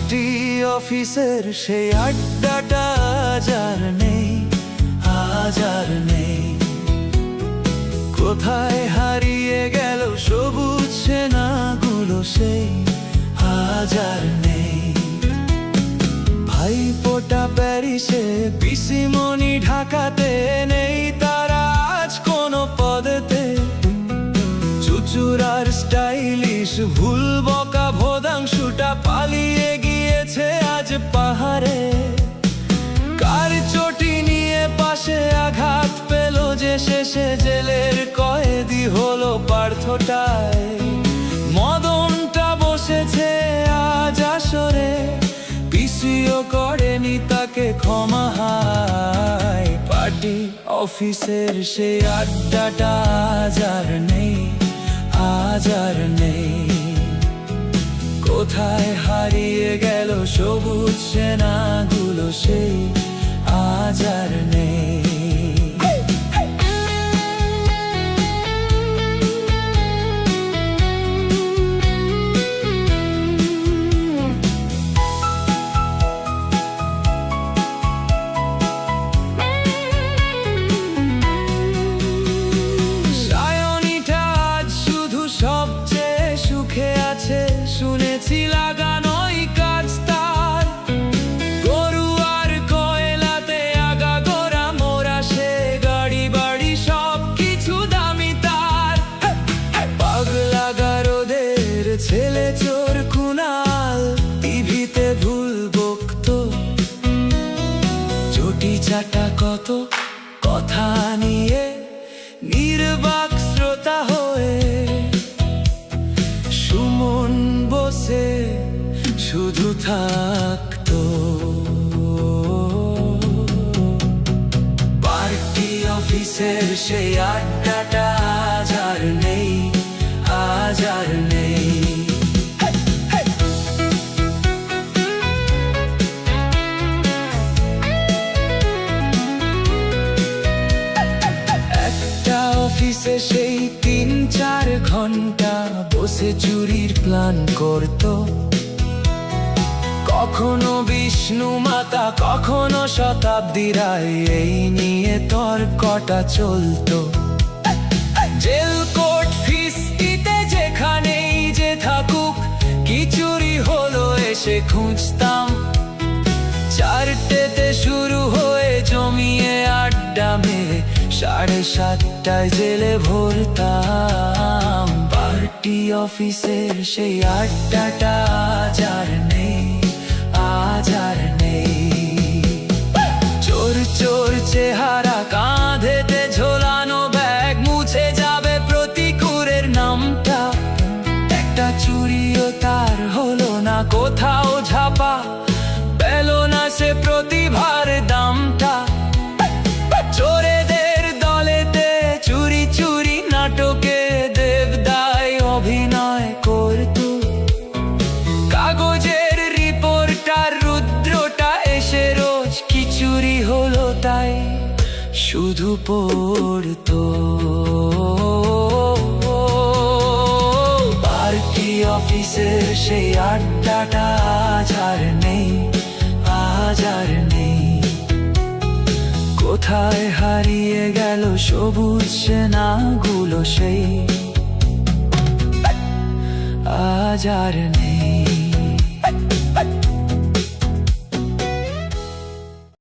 Party অফিসের সেই আড্ডাটা আজ আর নেই, আজ আর নেই। কোথায় হারিয়ে গেল সবুজ সেনাগুলো সেই আজ আর নেই। ভাইপোটা প্যারিসে, পিসিমণি ঢাকাতে, নেই তারা আজ কোনো পদেতে। চুচুড়ার স্টাইলিশ ভুল বকা ভোদাংশুটা পালিয়ে গিয়েছে আজ পাহাড়ে। কার চটি নিয়ে পাশে আঘাত পেল যে শেষে জেলের কয়েদি হলো পার্থটায়। মদনটা বসেছে আজ আসরে, পিসিও করেনি তাকে ক্ষমা। হায় পার্টি অফিসের সেই আড্ডাটা আজ আর নেই, আজ আর নেই। কোথায় হারিয়ে গেল সবুজ সেনাগুলো সেই আজ আর নেই। শুনেছি লাগানোই কাজ তার, গরু আর কয়লাতে আগা গোড়া মোরা, সে গাড়ি বাড়ি সব কিছু দামি তার। পাগলা গারদের ছেলে চোর কুনাল, টিভিতে ভুল বকতো, চটি চাটা কত কথা নিয়ে নির্বাক শ্রোতা হয়ে। সুমন বসে শুধু থাকতো। পার্টি অফিসের সেই আড্ডাটা আজ আর নেই, আজ আর নেই। একটা অফিসে সেই 3-4 ঘন্টা বসে চুরির প্ল্যান করত। কখনো বিষ্ণু মাতা, কখনো শতাব্দী রায়, এই নিয়ে তর্কটা চলতো। জেল কোর্ট ফিস্টিতে যেখানেই যে থাকুক, কি চুরি হলো এসে খুঁজতাম। 4টেতে শুরু হয়ে জমিয়ে আড্ডা মেরে 7:30টায় জেলে ভরতাম। পার্টি অফিসের সেই আড্ডাটা আজ আর নেই, আজ আর নেই। চোর চোর চেহারা, কাঁধেতে ঝোলানো ব্যাগ, মুছে যাবে প্রতিকূলের নামটা। একটা চুরিও তার হলো না কোথাও ঝাপা, পেল না সে প্রতিভার দামটা। চোরেদের দলেতে চুরি চুরি নাটকে দেবদায় অভিনয় করত। কাগজের রিপোর্টার রুদ্রটা এসে রোজ কি চুরি হলো তাই শুধু পড়তো। পার্টি অফিসের সেই আড্ডাটা আজ আর নেই, আজ আর নেই। কোথায় হারিয়ে গেল সবুজ সেনাগুলো সেই আজ আর নেই।